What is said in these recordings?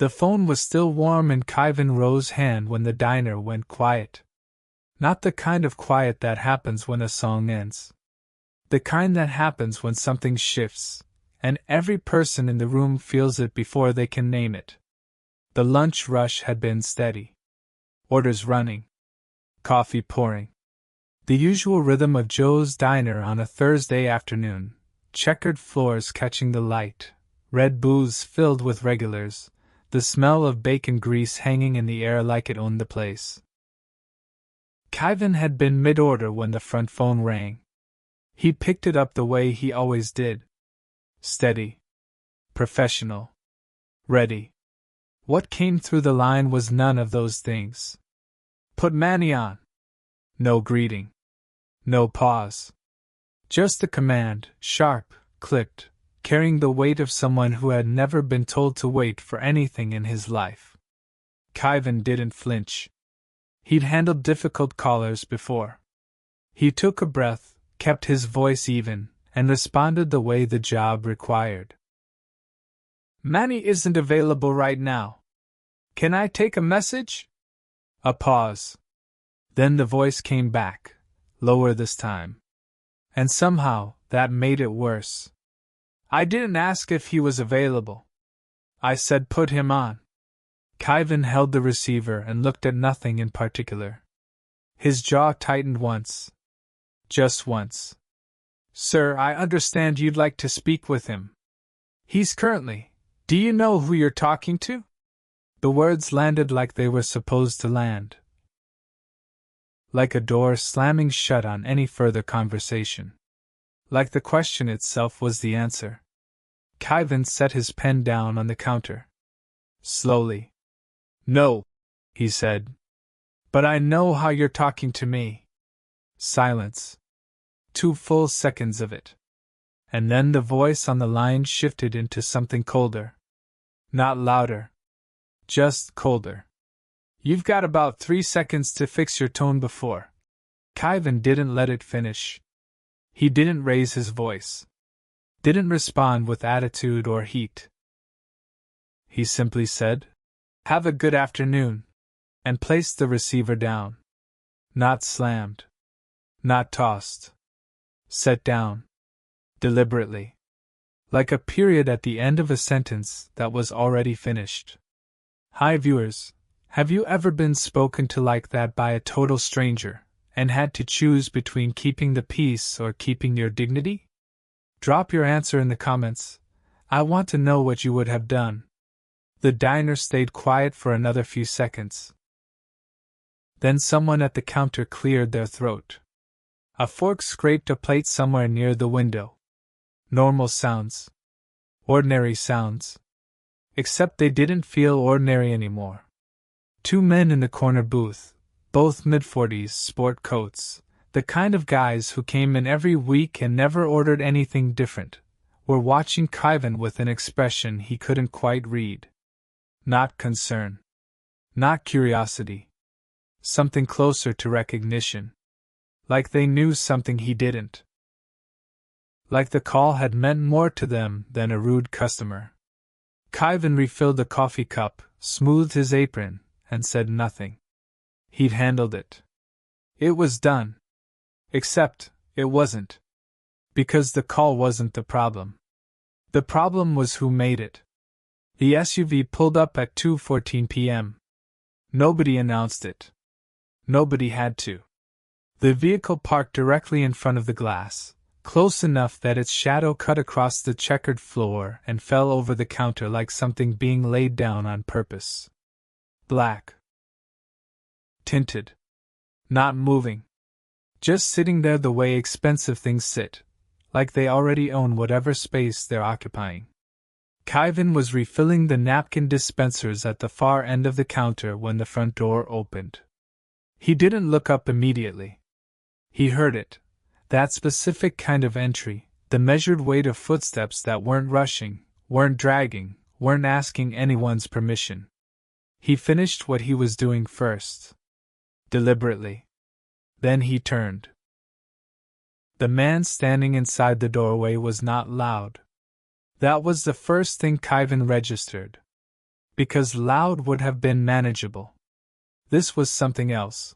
The phone was still warm in Kaivan Rowe's hand when the diner went quiet. Not the kind of quiet that happens when a song ends. The kind that happens when something shifts, and every person in the room feels it before they can name it. The lunch rush had been steady. Orders running. Coffee pouring. The usual rhythm of Joe's diner on a Thursday afternoon, checkered floors catching the light, red booths filled with regulars, the smell of bacon grease hanging in the air like it owned the place. Kaivan had been mid-order when the front phone rang. He picked it up the way he always did. Steady. Professional. Ready. What came through the line was none of those things. Put Manny on. No greeting. No pause. Just a command, sharp, clipped, carrying the weight of someone who had never been told to wait for anything in his life. Kaivan didn't flinch. He'd handled difficult callers before. He took a breath, kept his voice even, and responded the way the job required. Manny isn't available right now. Can I take a message? A pause. Then the voice came back, lower this time. And somehow, that made it worse. I didn't ask if he was available. I said put him on. Kaivan held the receiver and looked at nothing in particular. His jaw tightened once. Just once. Sir, I understand you'd like to speak with him. He's currently. Do you know who you're talking to? The words landed like they were supposed to land. Like a door slamming shut on any further conversation. Like the question itself was the answer. Kaivan set his pen down on the counter. Slowly. No, he said. But I know how you're talking to me. Silence. 2 full seconds of it. And then the voice on the line shifted into something colder. Not louder. Just colder. You've got about 3 seconds to fix your tone before. Kaivan didn't let it finish. He didn't raise his voice. Didn't respond with attitude or heat. He simply said, Have a good afternoon, and placed the receiver down. Not slammed. Not tossed. Set down. Deliberately. Like a period at the end of a sentence that was already finished. Hi viewers, have you ever been spoken to like that by a total stranger, and had to choose between keeping the peace or keeping your dignity? Drop your answer in the comments. I want to know what you would have done. The diner stayed quiet for another few seconds. Then someone at the counter cleared their throat. A fork scraped a plate somewhere near the window. Normal sounds. Ordinary sounds. Except they didn't feel ordinary anymore. 2 men in the corner booth, both mid-40s, sport coats, the kind of guys who came in every week and never ordered anything different, were watching Kaivan with an expression he couldn't quite read. Not concern. Not curiosity. Something closer to recognition. Like they knew something he didn't. Like the call had meant more to them than a rude customer. Kaivan refilled the coffee cup, smoothed his apron, and said nothing. He'd handled it. It was done. Except, it wasn't. Because the call wasn't the problem. The problem was who made it. The SUV pulled up at 2:14 p.m. Nobody announced it. Nobody had to. The vehicle parked directly in front of the glass, close enough that its shadow cut across the checkered floor and fell over the counter like something being laid down on purpose. Black. Tinted. Not moving. Just sitting there the way expensive things sit, like they already own whatever space they're occupying. Kaivan was refilling the napkin dispensers at the far end of the counter when the front door opened. He didn't look up immediately. He heard it. That specific kind of entry, the measured weight of footsteps that weren't rushing, weren't dragging, weren't asking anyone's permission. He finished what he was doing first. Deliberately. Then he turned. The man standing inside the doorway was not loud. That was the first thing Kaivan registered. Because loud would have been manageable. This was something else.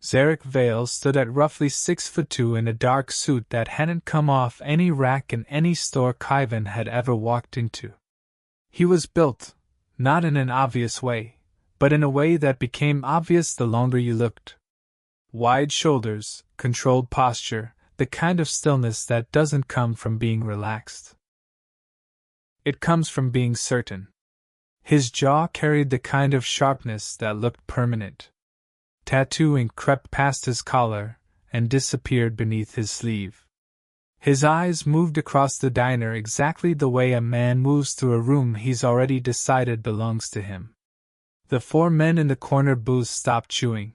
Zerk Vale stood at roughly 6'2" in a dark suit that hadn't come off any rack in any store Khyven had ever walked into. He was built, not in an obvious way, but in a way that became obvious the longer you looked. Wide shoulders, controlled posture, the kind of stillness that doesn't come from being relaxed. It comes from being certain. His jaw carried the kind of sharpness that looked permanent. Tattooing crept past his collar and disappeared beneath his sleeve. His eyes moved across the diner exactly the way a man moves through a room he's already decided belongs to him. The 4 men in the corner booth stopped chewing.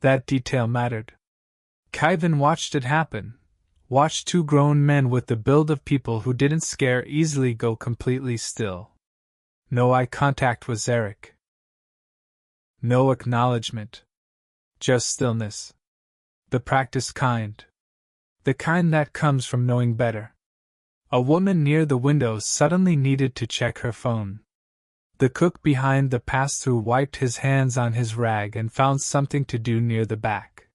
That detail mattered. Khyven watched it happen, watched 2 grown men with the build of people who didn't scare easily go completely still. No eye contact with Zerk. No acknowledgement. Just stillness. The practiced kind. The kind that comes from knowing better. A woman near the window suddenly needed to check her phone. The cook behind the pass-through wiped his hands on his rag and found something to do near the back.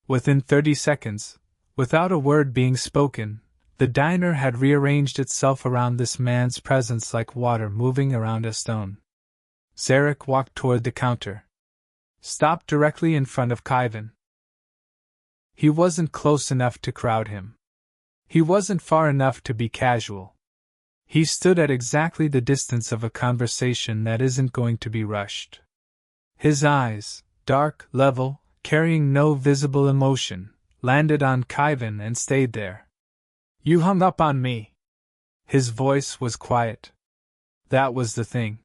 Within 30 seconds, without a word being spoken, the diner had rearranged itself around this man's presence like water moving around a stone. Zerk walked toward the counter. Stopped directly in front of Khyven. He wasn't close enough to crowd him. He wasn't far enough to be casual. He stood at exactly the distance of a conversation that isn't going to be rushed. His eyes, dark, level, carrying no visible emotion, landed on Khyven and stayed there. You hung up on me. His voice was quiet. That was the thing.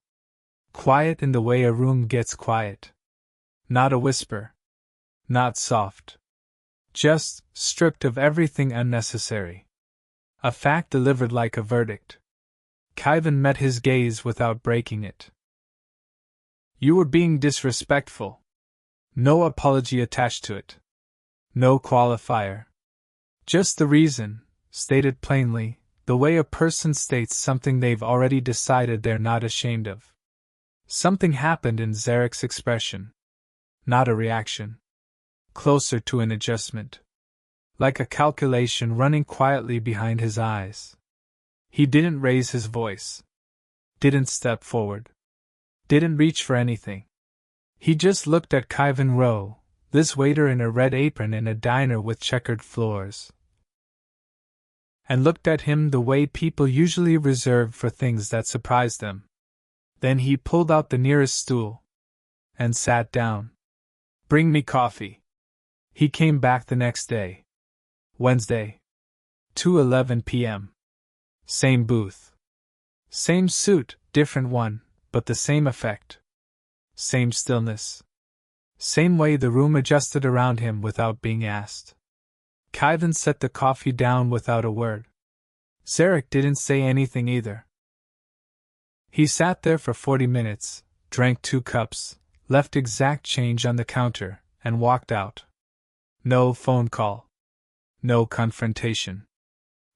Quiet in the way a room gets quiet. Not a whisper. Not soft. Just stripped of everything unnecessary. A fact delivered like a verdict. Khyven met his gaze without breaking it. You were being disrespectful. No apology attached to it. No qualifier. Just the reason, stated plainly, the way a person states something they've already decided they're not ashamed of. Something happened in Zerk's expression. Not a reaction. Closer to an adjustment. Like a calculation running quietly behind his eyes. He didn't raise his voice. Didn't step forward. Didn't reach for anything. He just looked at Khyven Rowe, this waiter in a red apron in a diner with checkered floors. And looked at him the way people usually reserve for things that surprise them. Then he pulled out the nearest stool. And sat down. Bring me coffee. He came back the next day. Wednesday. 2:11 p.m. Same booth. Same suit, different one, but the same effect. Same stillness. Same way the room adjusted around him without being asked. Khyven set the coffee down without a word. Zerk didn't say anything either. He sat there for 40 minutes, drank 2 cups, left exact change on the counter, and walked out. No phone call. No confrontation.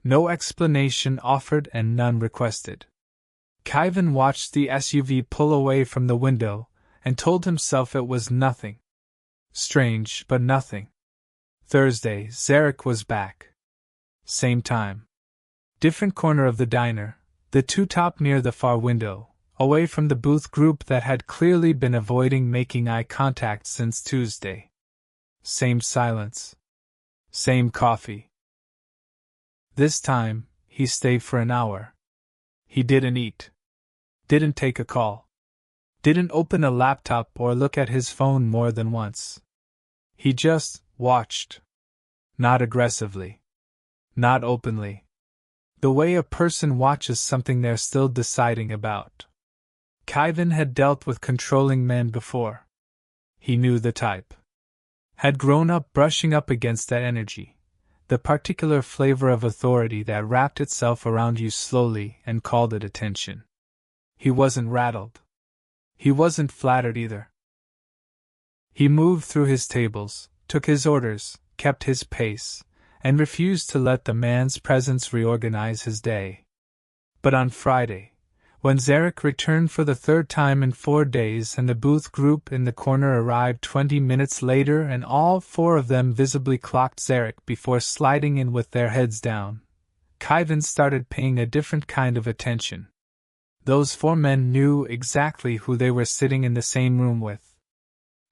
No explanation offered and none requested. Khyven watched the SUV pull away from the window, and told himself it was nothing. Strange, but nothing. Thursday, Zerk was back. Same time. Different corner of the diner, the 2 top near the far window, away from the booth group that had clearly been avoiding making eye contact since Tuesday. Same silence. Same coffee. This time, he stayed for an hour. He didn't eat. Didn't take a call. Didn't open a laptop or look at his phone more than once. He just watched. Not aggressively. Not openly. The way a person watches something they're still deciding about. Khyven had dealt with controlling men before. He knew the type. Had grown up brushing up against that energy, the particular flavor of authority that wrapped itself around you slowly and called it attention. He wasn't rattled. He wasn't flattered either. He moved through his tables, took his orders, kept his pace, and refused to let the man's presence reorganize his day. But on Friday, When Zerk returned for the third time in 4 days and the booth group in the corner arrived 20 minutes later and all 4 of them visibly clocked Zerk before sliding in with their heads down, Khyven started paying a different kind of attention. Those 4 men knew exactly who they were sitting in the same room with.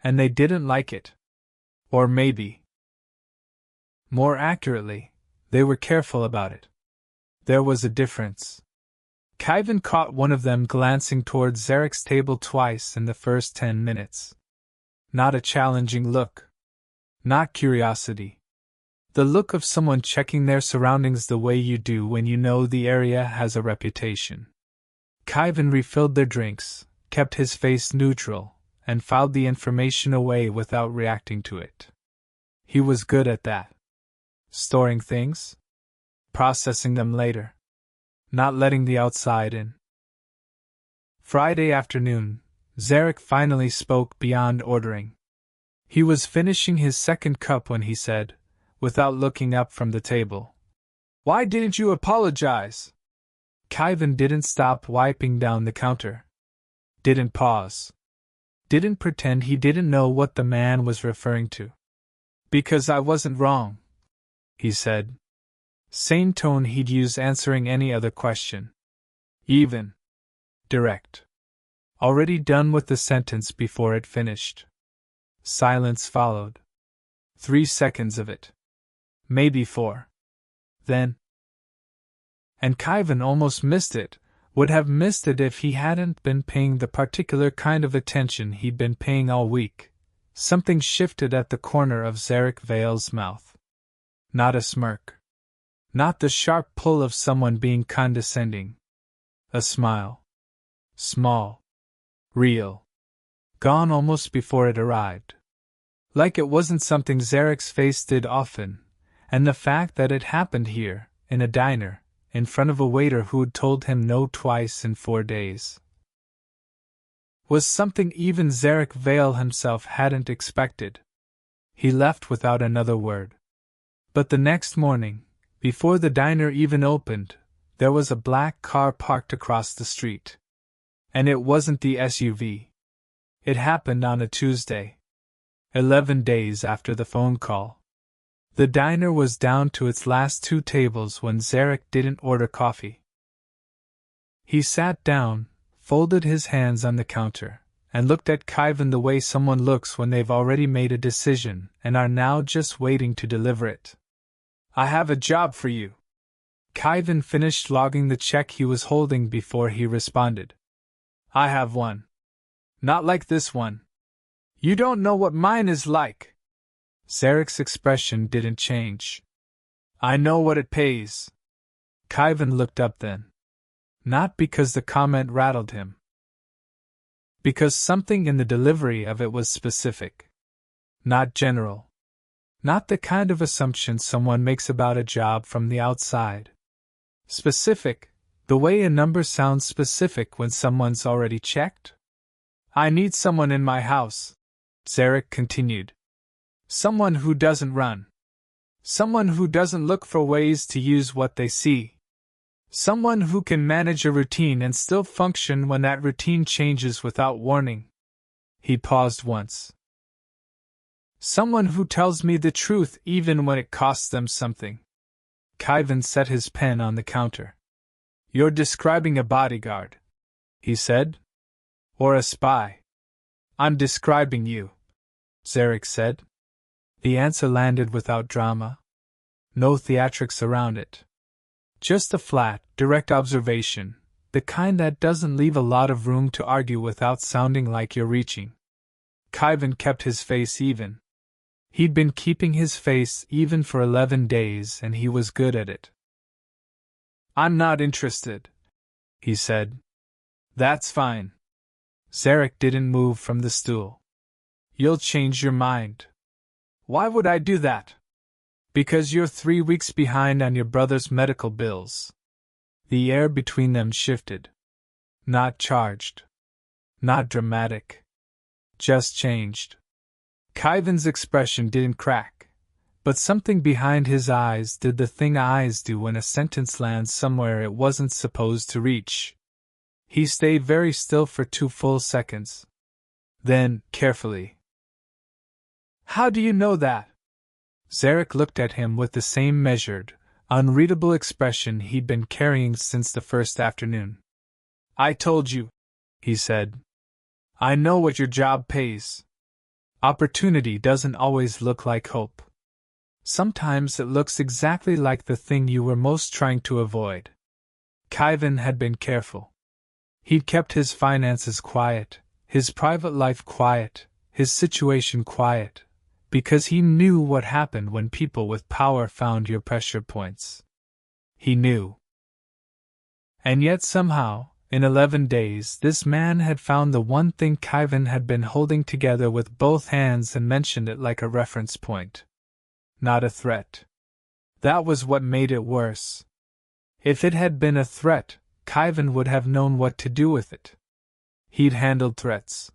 And they didn't like it. Or maybe, more accurately, they were careful about it. There was a difference. Khyven caught one of them glancing towards Zerk's table twice in the first 10 minutes. Not a challenging look. Not curiosity. The look of someone checking their surroundings the way you do when you know the area has a reputation. Khyven refilled their drinks, kept his face neutral, and filed the information away without reacting to it. He was good at that. Storing things? Processing them later. Not letting the outside in. Friday afternoon, Zerk finally spoke beyond ordering. He was finishing his second cup when he said, without looking up from the table, "Why didn't you apologize?" Khyven didn't stop wiping down the counter. Didn't pause. Didn't pretend he didn't know what the man was referring to. "Because I wasn't wrong," he said. Same tone he'd use answering any other question. Even. Direct. Already done with the sentence before it finished. Silence followed. 3 seconds of it. Maybe 4. Then. And Khyven almost missed it, would have missed it if he hadn't been paying the particular kind of attention he'd been paying all week. Something shifted at the corner of Zerk Vale's mouth. Not a smirk. Not the sharp pull of someone being condescending. A smile. Small. Real. Gone almost before it arrived. Like it wasn't something Zerk's face did often, and the fact that it happened here, in a diner, in front of a waiter who'd told him no twice in 4 days, was something even Zerk Vale himself hadn't expected. He left without another word. But the next morning, before the diner even opened, there was a black car parked across the street. And it wasn't the SUV. It happened on a Tuesday. 11 days after the phone call. The diner was down to its last 2 tables when Zerk didn't order coffee. He sat down, folded his hands on the counter, and looked at Khyven the way someone looks when they've already made a decision and are now just waiting to deliver it. "I have a job for you." Khyven finished logging the check he was holding before he responded. "I have one. Not like this one. You don't know what mine is like." Zerk's expression didn't change. "I know what it pays." Khyven looked up then. Not because the comment rattled him. Because something in the delivery of it was specific. Not general. Not the kind of assumption someone makes about a job from the outside. Specific, the way a number sounds specific when someone's already checked. "I need someone in my house," Zerk continued. "Someone who doesn't run. Someone who doesn't look for ways to use what they see. Someone who can manage a routine and still function when that routine changes without warning." He paused once. "Someone who tells me the truth even when it costs them something." Khyven set his pen on the counter. "You're describing a bodyguard," he said. "Or a spy." "I'm describing you," Zerk said. The answer landed without drama. No theatrics around it. Just a flat, direct observation, the kind that doesn't leave a lot of room to argue without sounding like you're reaching. Khyven kept his face even. He'd been keeping his face even for 11 days and he was good at it. "I'm not interested," he said. "That's fine." Zerk didn't move from the stool. "You'll change your mind." "Why would I do that?" "Because you're 3 weeks behind on your brother's medical bills." The air between them shifted. Not charged. Not dramatic. Just changed. Khyven's expression didn't crack, but something behind his eyes did the thing eyes do when a sentence lands somewhere it wasn't supposed to reach. He stayed very still for 2 full seconds. Then, carefully. How do you know that? Zerk looked at him with the same measured, unreadable expression he'd been carrying since the first afternoon. I told you, he said. I know what your job pays. Opportunity doesn't always look like hope. Sometimes it looks exactly like the thing you were most trying to avoid. Khyven had been careful. He'd kept his finances quiet, his private life quiet, his situation quiet, because he knew what happened when people with power found your pressure points. He knew. And yet somehow, in 11 days, this man had found the one thing Khyven had been holding together with both hands and mentioned it like a reference point. Not a threat. That was what made it worse. If it had been a threat, Khyven would have known what to do with it. He'd handled threats.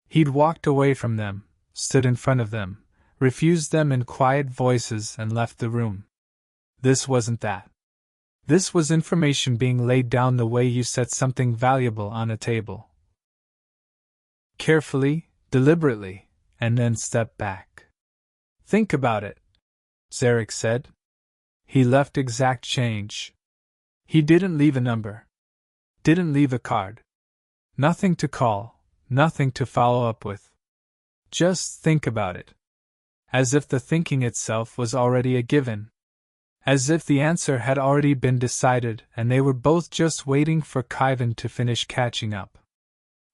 He'd walked away from them, stood in front of them, refused them in quiet voices and left the room. This wasn't that. This was information being laid down the way you set something valuable on a table. Carefully, deliberately, and then step back. Think about it, Zerk said. He left exact change. He didn't leave a number. Didn't leave a card. Nothing to call, nothing to follow up with. Just think about it. As if the thinking itself was already a given. As if the answer had already been decided and they were both just waiting for Khyven to finish catching up.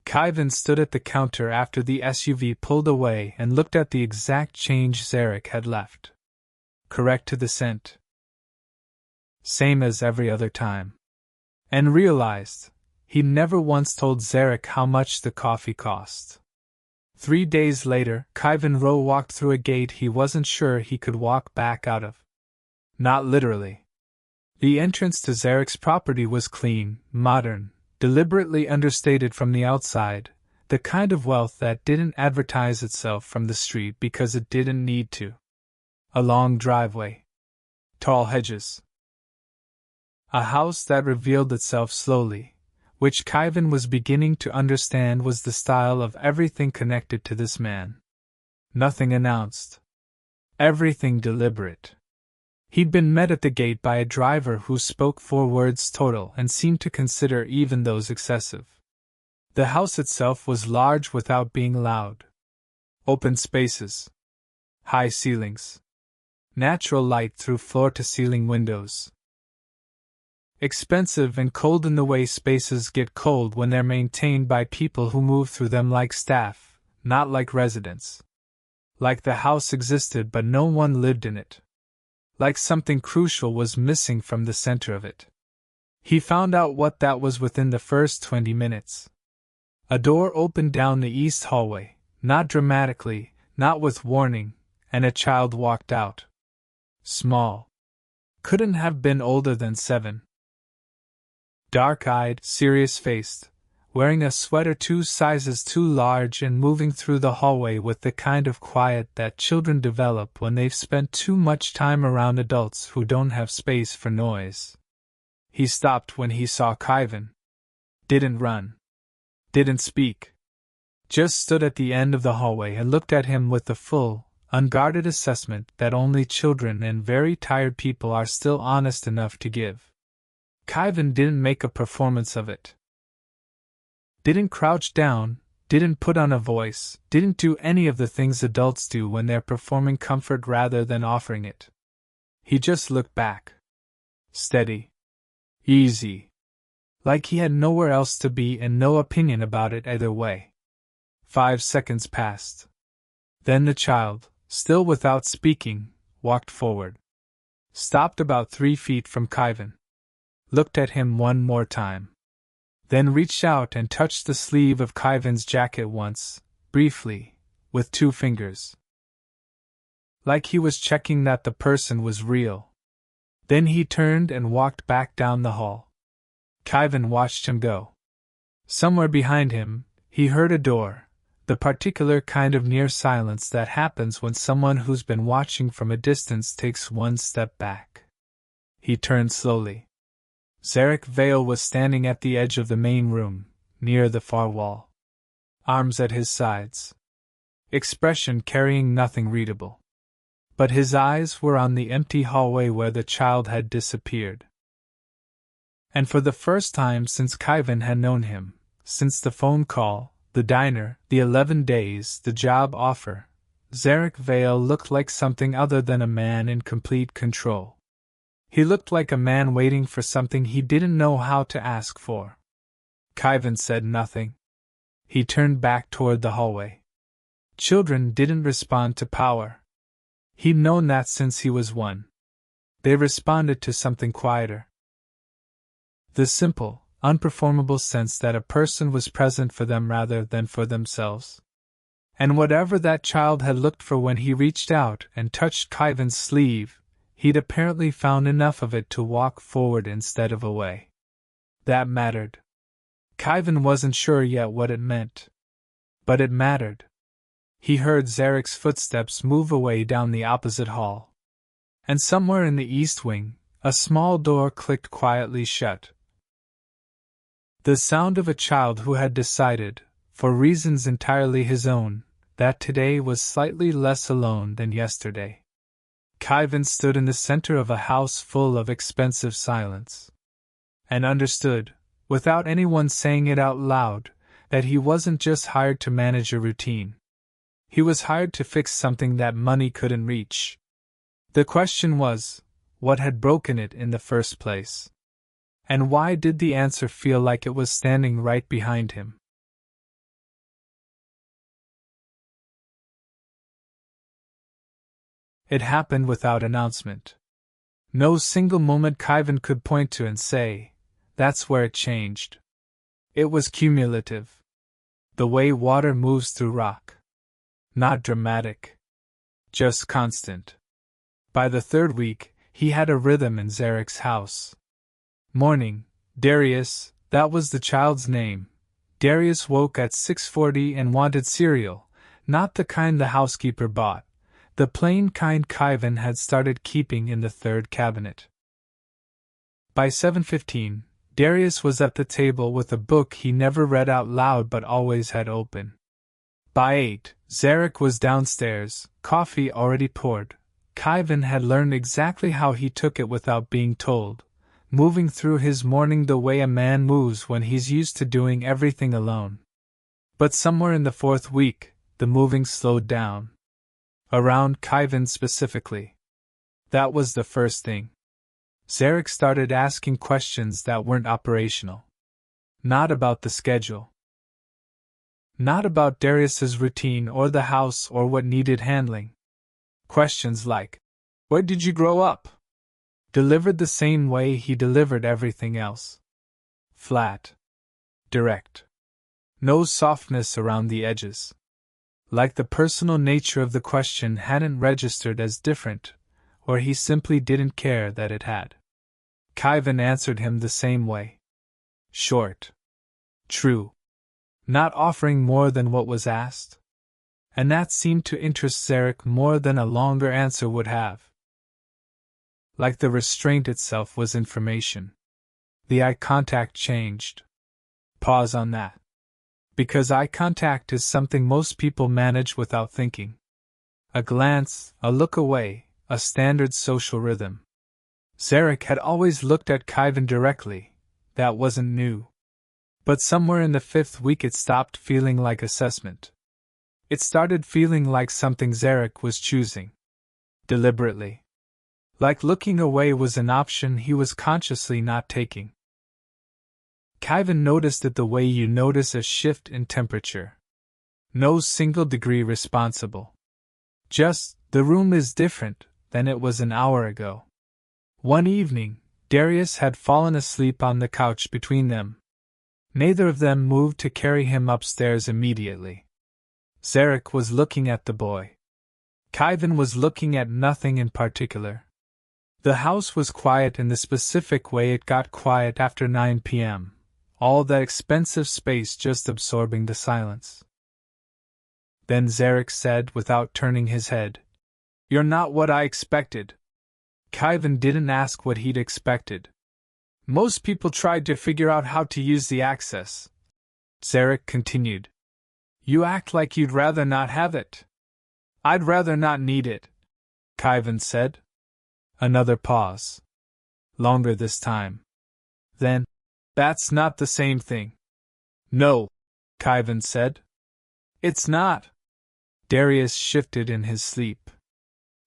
Khyven stood at the counter after the SUV pulled away and looked at the exact change Zerk had left. Correct to the cent. Same as every other time. And realized, he'd never once told Zerk how much the coffee cost. 3 days later, Khyven walked through a gate he wasn't sure he could walk back out of. Not literally. The entrance to Zerk's property was clean, modern, deliberately understated from the outside, the kind of wealth that didn't advertise itself from the street because it didn't need to. A long driveway. Tall hedges. A house that revealed itself slowly, which Khyven was beginning to understand was the style of everything connected to this man. Nothing announced. Everything deliberate. He'd been met at the gate by a driver who spoke 4 words total and seemed to consider even those excessive. The house itself was large without being loud. Open spaces. High ceilings. Natural light through floor-to-ceiling windows. Expensive and cold in the way spaces get cold when they're maintained by people who move through them like staff, not like residents. Like the house existed but no one lived in it. Like something crucial was missing from the center of it. He found out what that was within the first 20 minutes. A door opened down the east hallway, not dramatically, not with warning, and a child walked out. Small. Couldn't have been older than 7. Dark-eyed, serious-faced, wearing a sweater 2 sizes too large and moving through the hallway with the kind of quiet that children develop when they've spent too much time around adults who don't have space for noise. He stopped when he saw Khyven. Didn't run. Didn't speak. Just stood at the end of the hallway and looked at him with the full, unguarded assessment that only children and very tired people are still honest enough to give. Khyven didn't make a performance of it. Didn't crouch down, didn't put on a voice, didn't do any of the things adults do when they're performing comfort rather than offering it. He just looked back. Steady. Easy. Like he had nowhere else to be and no opinion about it either way. 5 seconds passed. Then the child, still without speaking, walked forward. Stopped about 3 feet from Khyven. Looked at him one more time. Then reached out and touched the sleeve of Khyven's jacket once, briefly, with 2 fingers. Like he was checking that the person was real. Then he turned and walked back down the hall. Khyven watched him go. Somewhere behind him, he heard a door, the particular kind of near silence that happens when someone who's been watching from a distance takes 1 step back. He turned slowly. Zerk Vale was standing at the edge of the main room, near the far wall. Arms at his sides. Expression carrying nothing readable. But his eyes were on the empty hallway where the child had disappeared. And for the first time since Khyven had known him, since the phone call, the diner, the 11 days, the job offer, Zerk Vale looked like something other than a man in complete control. He looked like a man waiting for something he didn't know how to ask for. Khyven said nothing. He turned back toward the hallway. Children didn't respond to power. He'd known that since he was one. They responded to something quieter. The simple, unperformable sense that a person was present for them rather than for themselves. And whatever that child had looked for when he reached out and touched Khyven's sleeve, he'd apparently found enough of it to walk forward instead of away. That mattered. Khyven wasn't sure yet what it meant. But it mattered. He heard Zerek's footsteps move away down the opposite hall. And somewhere in the east wing, a small door clicked quietly shut. The sound of a child who had decided, for reasons entirely his own, that today was slightly less alone than yesterday. Khyven stood in the center of a house full of expensive silence. And understood, without anyone saying it out loud, that he wasn't just hired to manage a routine. He was hired to fix something that money couldn't reach. The question was, what had broken it in the first place? And why did the answer feel like it was standing right behind him? It happened without announcement. No single moment Khyven could point to and say, that's where it changed. It was cumulative. The way water moves through rock. Not dramatic. Just constant. By the third week, he had a rhythm in Zerek's house. Morning, Darius, that was the child's name. Darius woke at 6:40 and wanted cereal, not the kind the housekeeper bought, the plain kind Khyven had started keeping in the third cabinet. By 7:15, Darius was at the table with a book he never read out loud but always had open. By 8, Zerek was downstairs, coffee already poured. Khyven had learned exactly how he took it without being told, moving through his morning the way a man moves when he's used to doing everything alone. But somewhere in the fourth week, the moving slowed down. Around Khyven specifically. That was the first thing. Zerek started asking questions that weren't operational. Not about the schedule. Not about Darius's routine or the house or what needed handling. Questions like, where did you grow up? Delivered the same way he delivered everything else. Flat. Direct. No softness around the edges. Like the personal nature of the question hadn't registered as different, or he simply didn't care that it had. Khyven answered him the same way. Short. True. Not offering more than what was asked. And that seemed to interest Zerek more than a longer answer would have. Like the restraint itself was information. The eye contact changed. Pause on that. Because eye contact is something most people manage without thinking. A glance, a look away, a standard social rhythm. Zerek had always looked at Khyven directly. That wasn't new. But somewhere in the fifth week it stopped feeling like assessment. It started feeling like something Zerek was choosing. Deliberately. Like looking away was an option he was consciously not taking. Khyven noticed it the way you notice a shift in temperature. No single degree responsible. Just, the room is different than it was an hour ago. One evening, Darius had fallen asleep on the couch between them. Neither of them moved to carry him upstairs immediately. Zerek was looking at the boy. Khyven was looking at nothing in particular. The house was quiet in the specific way it got quiet after 9 p.m., all that expensive space just absorbing the silence. Then Zerek said without turning his head, "You're not what I expected." Khyven didn't ask what he'd expected. Most people tried to figure out how to use the access. Zerk continued. You act like you'd rather not have it. I'd rather not need it, Khyven said. Another pause. Longer this time. Then, that's not the same thing. No, Khyven said. It's not. Darius shifted in his sleep.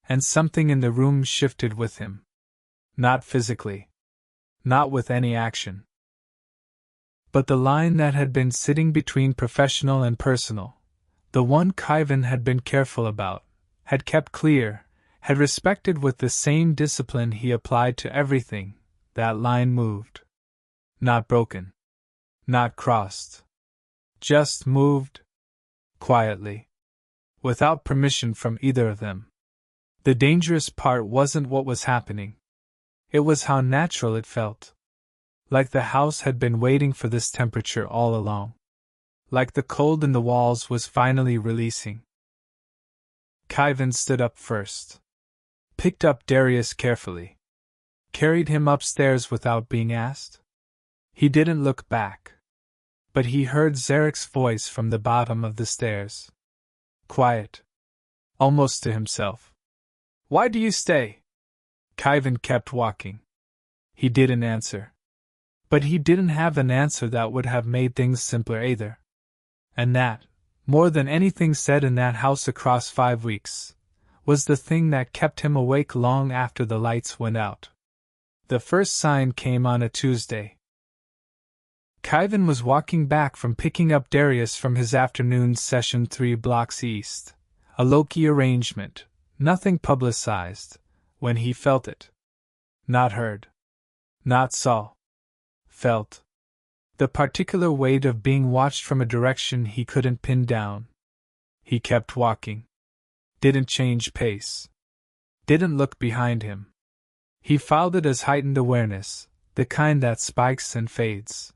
And something in the room shifted with him. Not physically. Not with any action. But the line that had been sitting between professional and personal, the one Khyven had been careful about, had kept clear, had respected with the same discipline he applied to everything, that line moved. Not broken. Not crossed. Just moved. Quietly. Without permission from either of them. The dangerous part wasn't what was happening. It was how natural it felt. Like the house had been waiting for this temperature all along. Like the cold in the walls was finally releasing. Khyven stood up first. Picked up Darius carefully. Carried him upstairs without being asked. He didn't look back. But he heard Zerk's voice from the bottom of the stairs. Quiet. Almost to himself. Why do you stay? Khyven kept walking. He didn't answer. But he didn't have an answer that would have made things simpler either. And that, more than anything said in that house across 5 weeks, was the thing that kept him awake long after the lights went out. The first sign came on a Tuesday. Khyven was walking back from picking up Darius from his afternoon session 3 blocks east, a low-key arrangement, nothing publicized, when he felt it. Not heard. Not saw. Felt. The particular weight of being watched from a direction he couldn't pin down. He kept walking. Didn't change pace. Didn't look behind him. He filed it as heightened awareness, the kind that spikes and fades.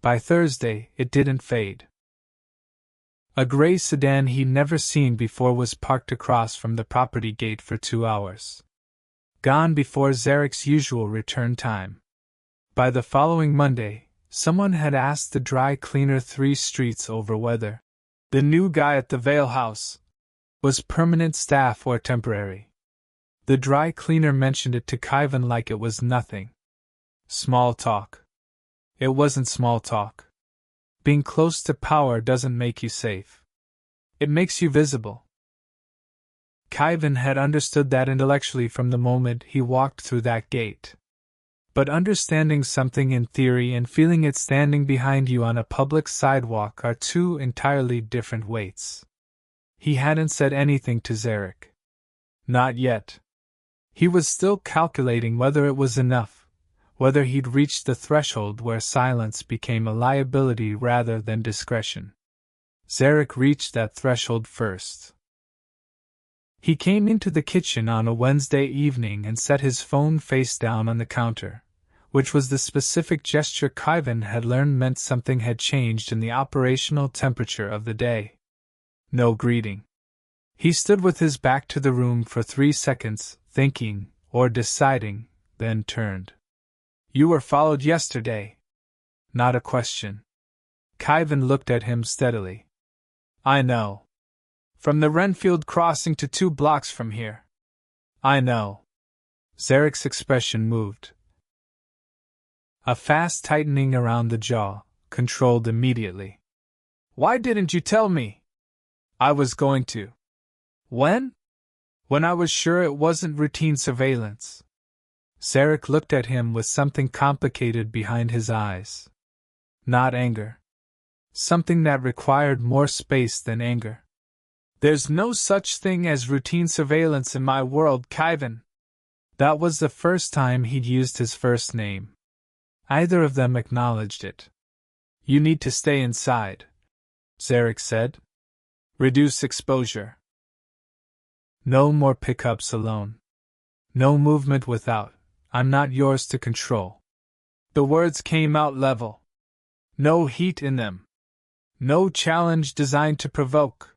By Thursday, it didn't fade. A gray sedan he'd never seen before was parked across from the property gate for 2 hours. Gone before Zerk's usual return time. By the following Monday, someone had asked the dry cleaner 3 streets over whether the new guy at the Vale house was permanent staff or temporary. The dry cleaner mentioned it to Khyven like it was nothing. Small talk. It wasn't small talk. Being close to power doesn't make you safe. It makes you visible. Khyven had understood that intellectually from the moment he walked through that gate. But understanding something in theory and feeling it standing behind you on a public sidewalk are 2 entirely different weights. He hadn't said anything to Zerk. Not yet. He was still calculating whether it was enough, whether he'd reached the threshold where silence became a liability rather than discretion. Zerk reached that threshold first. He came into the kitchen on a Wednesday evening and set his phone face down on the counter, which was the specific gesture Khyven had learned meant something had changed in the operational temperature of the day. No greeting. He stood with his back to the room for 3 seconds, thinking, or deciding, then turned. You were followed yesterday. Not a question. Khyven looked at him steadily. I know. From the Renfield crossing to 2 blocks from here. I know. Zerk's expression moved. A fast tightening around the jaw, controlled immediately. Why didn't you tell me? I was going to. When? When I was sure it wasn't routine surveillance. Zerk looked at him with something complicated behind his eyes. Not anger. Something that required more space than anger. There's no such thing as routine surveillance in my world, Khyven. That was the first time he'd used his first name. Either of them acknowledged it. You need to stay inside, Zerk said. Reduce exposure. No more pickups alone. No movement without, I'm not yours to control. The words came out level. No heat in them. No challenge designed to provoke.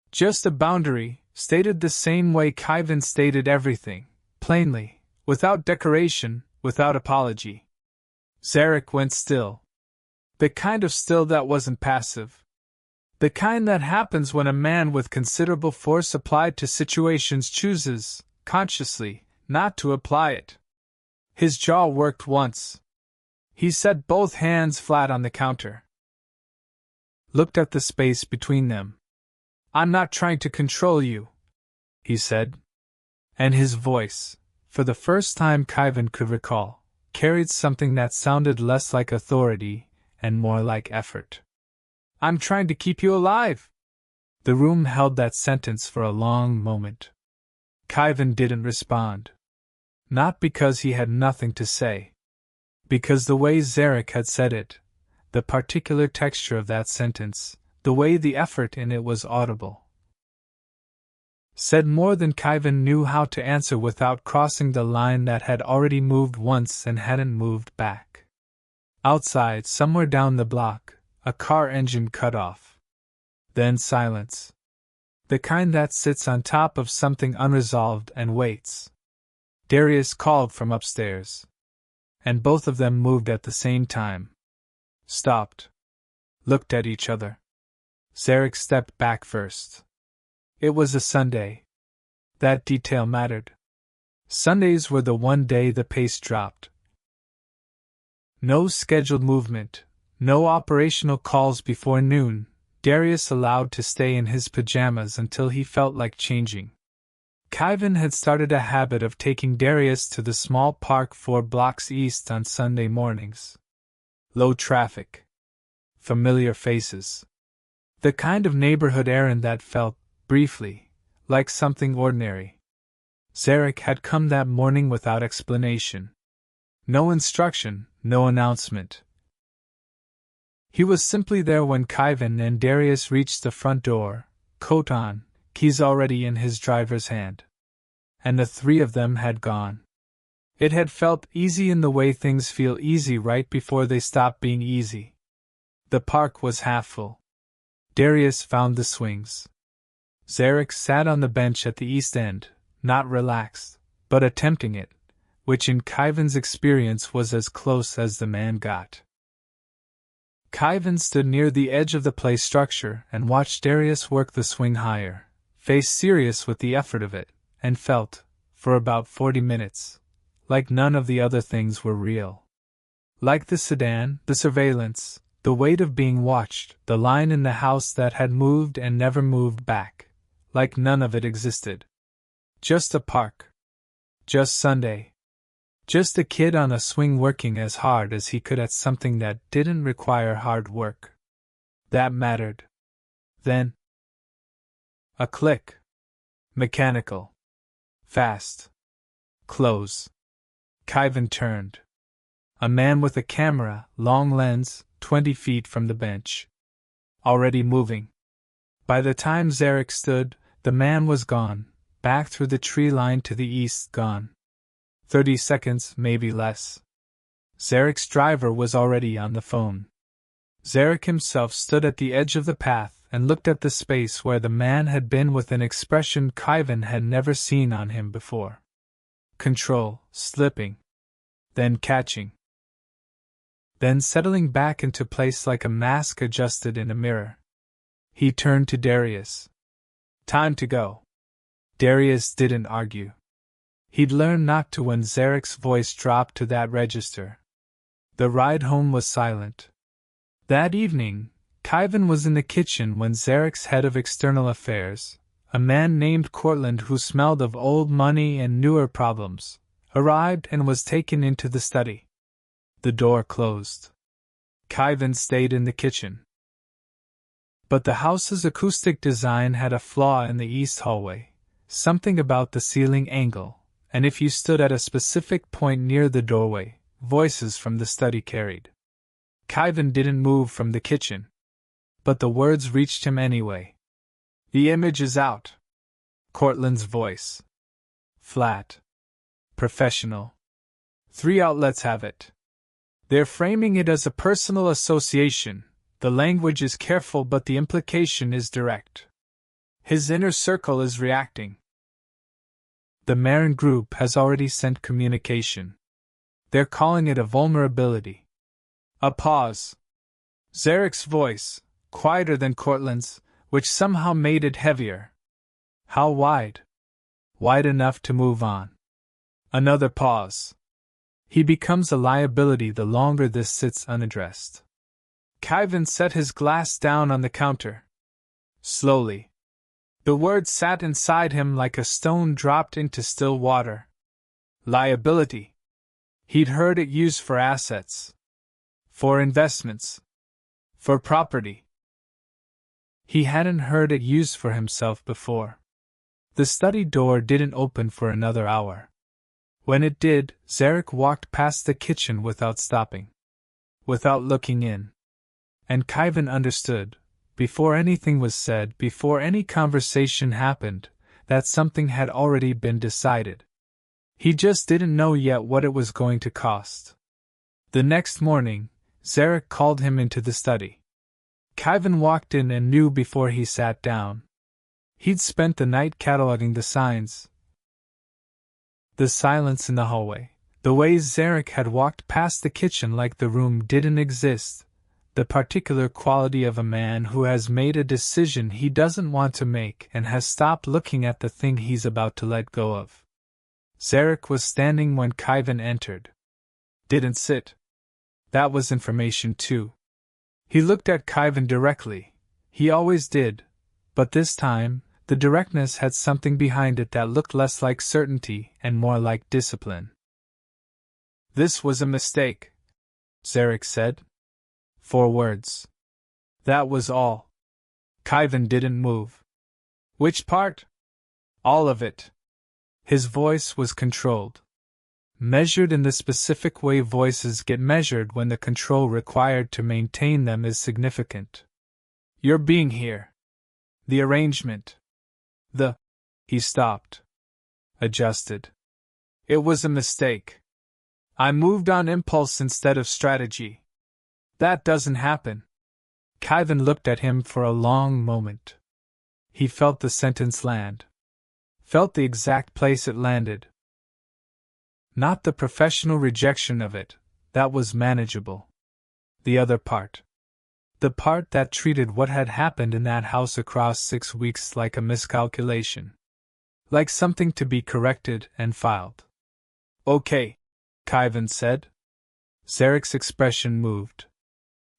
Just a boundary, stated the same way Khyven stated everything, plainly, without decoration, without apology. Zerk went still. The kind of still that wasn't passive. The kind that happens when a man with considerable force applied to situations chooses, consciously, not to apply it. His jaw worked once. He set both hands flat on the counter. Looked at the space between them. "I'm not trying to control you," he said. And his voice, for the first time Khyven could recall, carried something that sounded less like authority and more like effort. "I'm trying to keep you alive." The room held that sentence for a long moment. Khyven didn't respond. Not because he had nothing to say. Because the way Zerk had said it, the particular texture of that sentence, the way the effort in it was audible, said more than Khyven knew how to answer without crossing the line that had already moved once and hadn't moved back. Outside, somewhere down the block, a car engine cut off. Then silence. The kind that sits on top of something unresolved and waits. Darius called from upstairs. And both of them moved at the same time. Stopped. Looked at each other. Zerk stepped back first. It was a Sunday. That detail mattered. Sundays were the one day the pace dropped. No scheduled movement, no operational calls before noon, Darius allowed to stay in his pajamas until he felt like changing. Khyven had started a habit of taking Darius to the small park 4 blocks east on Sunday mornings. Low traffic. Familiar faces. The kind of neighborhood errand that felt, briefly, like something ordinary. Zerk had come that morning without explanation. No instruction, no announcement. He was simply there when Khyven and Darius reached the front door, coat on, keys already in his driver's hand. And the three of them had gone. It had felt easy in the way things feel easy right before they stop being easy. The park was half full. Darius found the swings. Zerk sat on the bench at the east end, not relaxed, but attempting it, which in Khyven's experience was as close as the man got. Khyven stood near the edge of the play structure and watched Darius work the swing higher, face serious with the effort of it, and felt, for about 40 minutes, like none of the other things were real. Like the sedan, the surveillance, the weight of being watched, the line in the house that had moved and never moved back, like none of it existed. Just a park. Just Sunday. Just a kid on a swing working as hard as he could at something that didn't require hard work. That mattered. Then, a click. Mechanical. Fast. Close. Khyven turned. A man with a camera, long lens, 20 feet from the bench. Already moving. By the time Zerk stood, the man was gone, back through the tree line to the east, gone. 30 seconds, maybe less. Zerk's driver was already on the phone. Zerk himself stood at the edge of the path and looked at the space where the man had been with an expression Khyven had never seen on him before. Control, slipping. Then catching. Then settling back into place like a mask adjusted in a mirror. He turned to Darius. Time to go. Darius didn't argue. He'd learned not to when Zerk's voice dropped to that register. The ride home was silent. That evening, Khyven was in the kitchen when Zerk's head of external affairs, a man named Cortland who smelled of old money and newer problems, arrived and was taken into the study. The door closed. Khyven stayed in the kitchen. But the house's acoustic design had a flaw in the east hallway, something about the ceiling angle, and if you stood at a specific point near the doorway, voices from the study carried. Khyven didn't move from the kitchen. But the words reached him anyway. The image is out. Cortland's voice. Flat. Professional. 3 outlets have it. They're framing it as a personal association. The language is careful but the implication is direct. His inner circle is reacting. The Marin group has already sent communication. They're calling it a vulnerability, A pause. Zarek's voice, quieter than Cortland's, which somehow made it heavier. How wide? Wide enough to move on. Another pause. He becomes a liability the longer this sits unaddressed. Khyven set his glass down on the counter. Slowly. The word sat inside him like a stone dropped into still water. Liability. He'd heard it used for assets. For investments. For property. He hadn't heard it used for himself before. The study door didn't open for another hour. When it did, Zerk walked past the kitchen without stopping. Without looking in. And Khyven understood, before anything was said, before any conversation happened, that something had already been decided. He just didn't know yet what it was going to cost. The next morning, Zerk called him into the study. Khyven walked in and knew before he sat down. He'd spent the night cataloging the signs. The silence in the hallway, the ways Zerk had walked past the kitchen like the room didn't exist, the particular quality of a man who has made a decision he doesn't want to make and has stopped looking at the thing he's about to let go of. Zerk was standing when Khyven entered. Didn't sit. That was information too. He looked at Khyven directly. He always did. But this time, the directness had something behind it that looked less like certainty and more like discipline. This was a mistake, Zerk said. 4 words. That was all. Khyven didn't move. Which part? All of it. His voice was controlled. Measured in the specific way voices get measured when the control required to maintain them is significant. Your being here. The arrangement. He stopped. Adjusted. It was a mistake. I moved on impulse instead of strategy. That doesn't happen. Khyven looked at him for a long moment. He felt the sentence land. Felt the exact place it landed. Not the professional rejection of it, that was manageable. The other part. The part that treated what had happened in that house across 6 weeks like a miscalculation. Like something to be corrected and filed. Okay, Khyven said. Zerk's expression moved.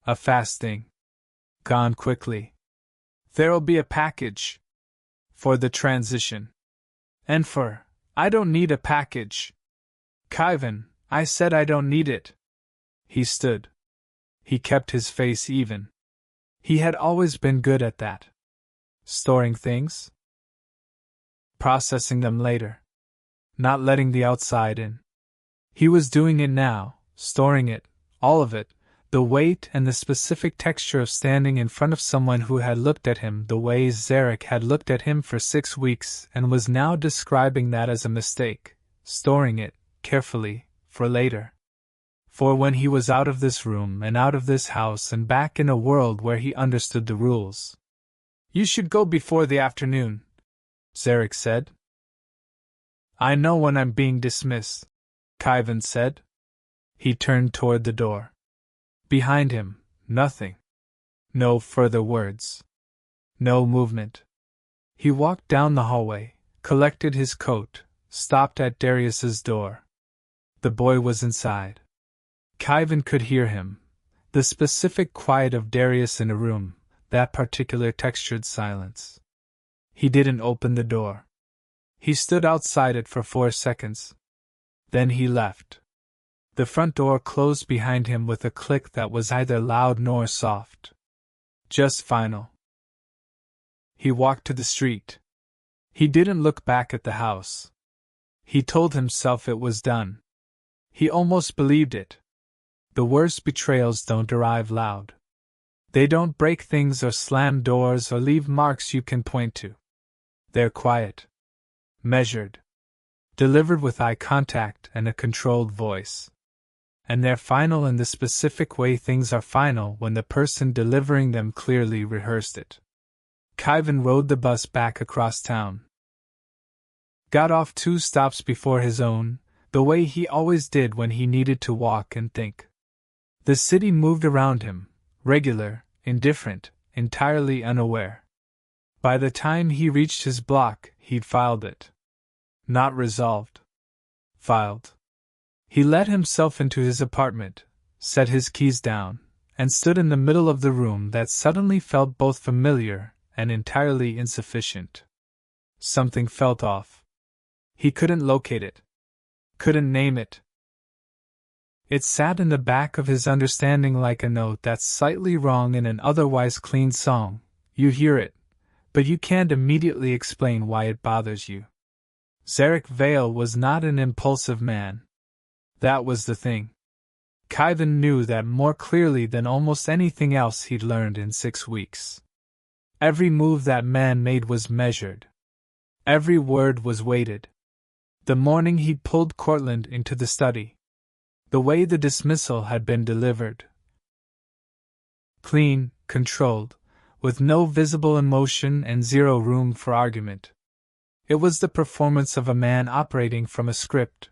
A fast thing. Gone quickly. There'll be a package. For the transition. And I don't need a package. Khyven, I said I don't need it. He stood. He kept his face even. He had always been good at that. Storing things? Processing them later. Not letting the outside in. He was doing it now, storing it, all of it, the weight and the specific texture of standing in front of someone who had looked at him the way Zerk had looked at him for 6 weeks and was now describing that as a mistake, storing it, carefully, for later. For when he was out of this room and out of this house and back in a world where he understood the rules. You should go before the afternoon, Zerk said. I know when I'm being dismissed, Khyven said. He turned toward the door. Behind him, nothing. No further words. No movement. He walked down the hallway, collected his coat, stopped at Darius's door. The boy was inside. Khyven could hear him. The specific quiet of Darius in a room, that particular textured silence. He didn't open the door. He stood outside it for 4 seconds. Then he left. The front door closed behind him with a click that was neither loud nor soft. Just final. He walked to the street. He didn't look back at the house. He told himself it was done. He almost believed it. The worst betrayals don't arrive loud. They don't break things or slam doors or leave marks you can point to. They're quiet. Measured. Delivered with eye contact and a controlled voice. And they're final in the specific way things are final when the person delivering them clearly rehearsed it. Khyven rode the bus back across town. Got off 2 stops before his own, the way he always did when he needed to walk and think. The city moved around him, regular, indifferent, entirely unaware. By the time he reached his block, he'd filed it. Not resolved. Filed. He let himself into his apartment, set his keys down, and stood in the middle of the room that suddenly felt both familiar and entirely insufficient. Something felt off. He couldn't locate it. Couldn't name it. It sat in the back of his understanding like a note that's slightly wrong in an otherwise clean song. You hear it, but you can't immediately explain why it bothers you. Zerk Vale was not an impulsive man. That was the thing. Khyven knew that more clearly than almost anything else he'd learned in 6 weeks. Every move that man made was measured. Every word was weighted. The morning he'd pulled Cortland into the study. The way the dismissal had been delivered. Clean, controlled, with no visible emotion and zero room for argument. It was the performance of a man operating from a script.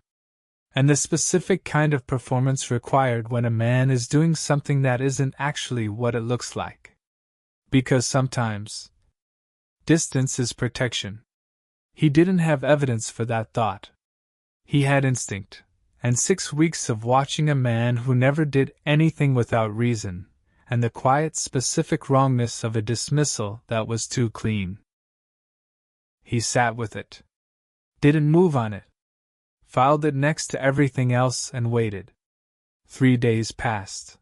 And the specific kind of performance required when a man is doing something that isn't actually what it looks like. Because sometimes, distance is protection. He didn't have evidence for that thought. He had instinct. And 6 weeks of watching a man who never did anything without reason, and the quiet, specific wrongness of a dismissal that was too clean. He sat with it. Didn't move on it. Filed it next to everything else and waited. 3 days passed.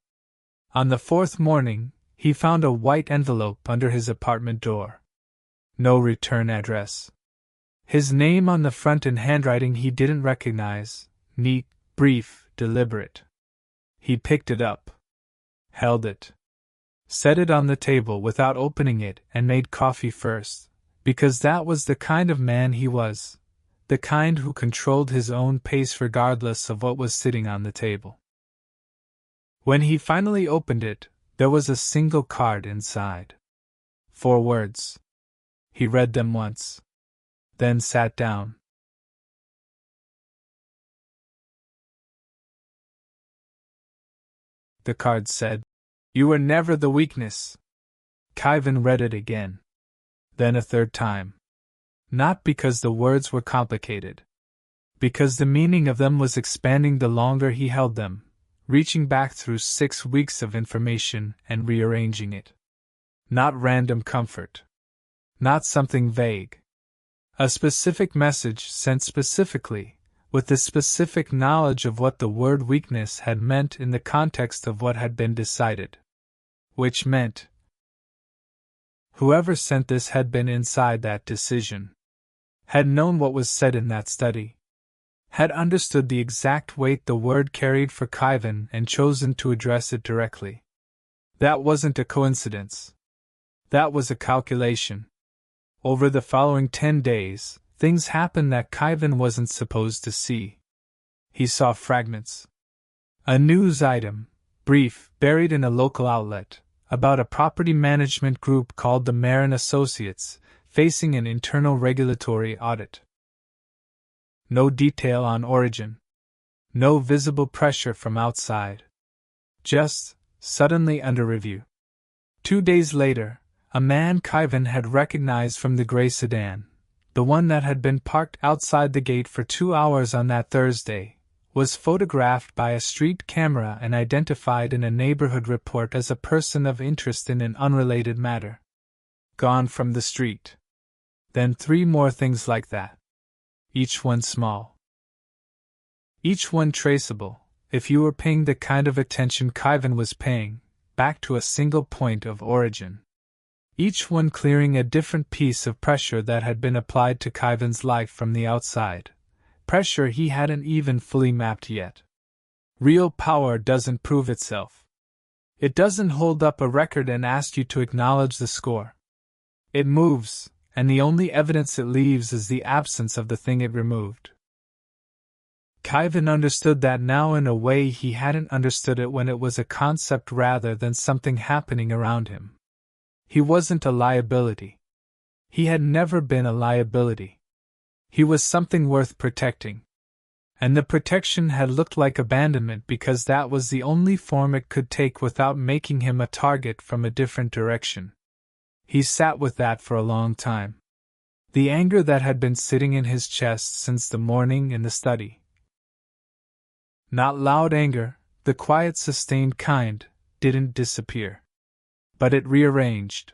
On the 4th morning, he found a white envelope under his apartment door. No return address. His name on the front in handwriting he didn't recognize. Neat, brief, deliberate. He picked it up. Held it. Set it on the table without opening it and made coffee first, because that was the kind of man he was, the kind who controlled his own pace regardless of what was sitting on the table. When he finally opened it, there was a single card inside. 4 words. He read them once. Then sat down. The card said, "You were never the weakness." Khyven read it again. Then a 3rd time. Not because the words were complicated. Because the meaning of them was expanding the longer he held them, reaching back through 6 weeks of information and rearranging it. Not random comfort. Not something vague. A specific message sent specifically, with the specific knowledge of what the word weakness had meant in the context of what had been decided. Which meant, whoever sent this had been inside that decision. Had known what was said in that study. Had understood the exact weight the word carried for Khyven and chosen to address it directly. That wasn't a coincidence. That was a calculation. Over the following 10 days, things happened that Khyven wasn't supposed to see. He saw fragments. A news item, brief, buried in a local outlet, about a property management group called the Marin Associates, facing an internal regulatory audit. No detail on origin. No visible pressure from outside. Just, suddenly under review. 2 days later, a man Khyven had recognized from the gray sedan, the one that had been parked outside the gate for 2 hours on that Thursday, was photographed by a street camera and identified in a neighborhood report as a person of interest in an unrelated matter. Gone from the street. Then 3 more things like that. Each one small. Each one traceable, if you were paying the kind of attention Khyven was paying, back to a single point of origin. Each one clearing a different piece of pressure that had been applied to Khyven's life from the outside, pressure he hadn't even fully mapped yet. Real power doesn't prove itself. It doesn't hold up a record and ask you to acknowledge the score. It moves, and the only evidence it leaves is the absence of the thing it removed. Khyven understood that now in a way he hadn't understood it when it was a concept rather than something happening around him. He wasn't a liability. He had never been a liability. He was something worth protecting. And the protection had looked like abandonment because that was the only form it could take without making him a target from a different direction. He sat with that for a long time. The anger that had been sitting in his chest since the morning in the study. Not loud anger, the quiet, sustained kind, didn't disappear. But it rearranged.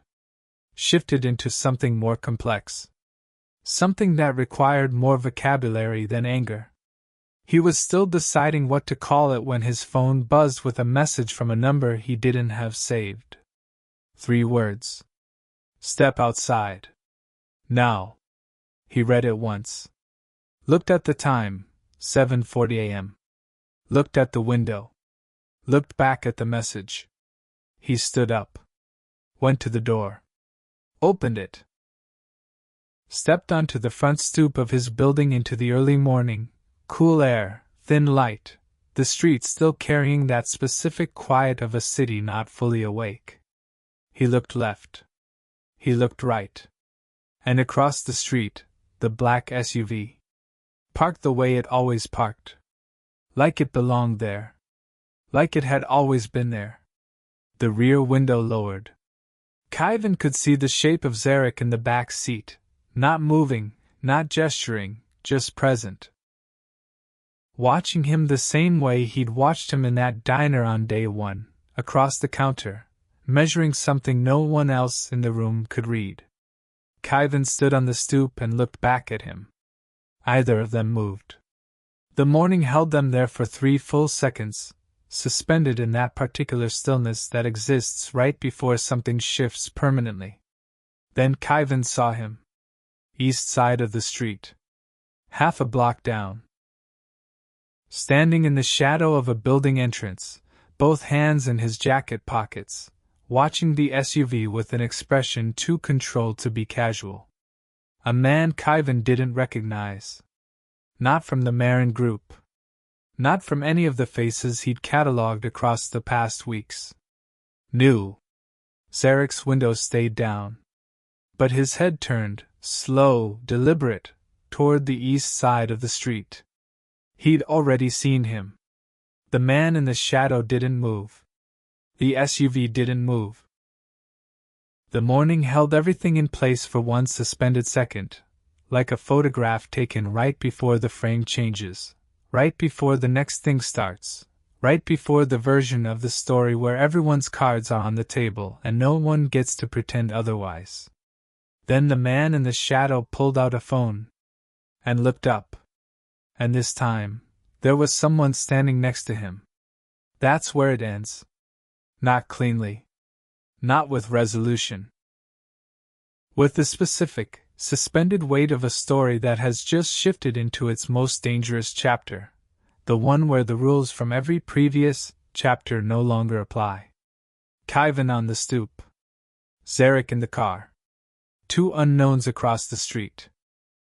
Shifted into something more complex. Something that required more vocabulary than anger. He was still deciding what to call it when his phone buzzed with a message from a number he didn't have saved. 3 words. Step outside. Now. He read it once. Looked at the time, 7:40 a.m. Looked at the window. Looked back at the message. He stood up. Went to the door. Opened it. Stepped onto the front stoop of his building into the early morning, cool air, thin light, the street still carrying that specific quiet of a city not fully awake. He looked left. He looked right. And across the street, the black SUV. Parked the way it always parked. Like it belonged there. Like it had always been there. The rear window lowered. Khyven could see the shape of Zerk in the back seat, not moving, not gesturing, just present. Watching him the same way he'd watched him in that diner on day 1, across the counter, measuring something no one else in the room could read. Khyven stood on the stoop and looked back at him. Either of them moved. The morning held them there for 3 full seconds, suspended in that particular stillness that exists right before something shifts permanently. Then Khyven saw him. East side of the street. Half a block down. Standing in the shadow of a building entrance, both hands in his jacket pockets, watching the SUV with an expression too controlled to be casual. A man Khyven didn't recognize. Not from the Marin group. Not from any of the faces he'd catalogued across the past weeks. New. Zerk's window stayed down. But his head turned, slow, deliberate, toward the east side of the street. He'd already seen him. The man in the shadow didn't move. The SUV didn't move. The morning held everything in place for one suspended second, like a photograph taken right before the frame changes, right before the next thing starts, right before the version of the story where everyone's cards are on the table and no one gets to pretend otherwise. Then the man in the shadow pulled out a phone and looked up. And this time, there was someone standing next to him. That's where it ends. Not cleanly. Not with resolution. With the specific, suspended weight of a story that has just shifted into its most dangerous chapter, the one where the rules from every previous chapter no longer apply. Khyven on the stoop. Zerk in the car. 2 unknowns across the street.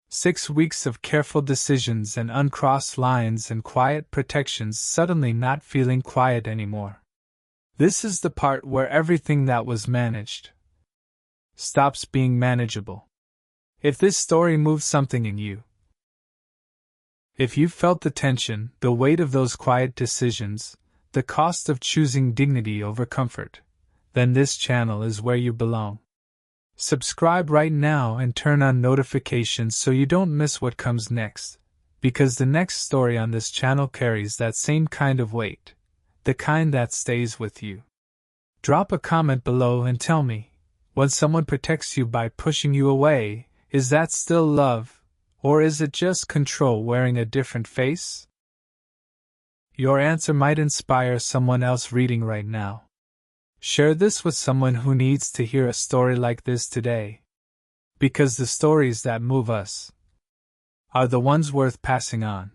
6 weeks of careful decisions and uncrossed lines and quiet protections suddenly not feeling quiet anymore. This is the part where everything that was managed stops being manageable. If this story moves something in you, if you felt the tension, the weight of those quiet decisions, the cost of choosing dignity over comfort, then this channel is where you belong. Subscribe right now and turn on notifications so you don't miss what comes next, because the next story on this channel carries that same kind of weight, the kind that stays with you. Drop a comment below and tell me, when someone protects you by pushing you away, is that still love, or is it just control wearing a different face? Your answer might inspire someone else reading right now. Share this with someone who needs to hear a story like this today. Because the stories that move us are the ones worth passing on.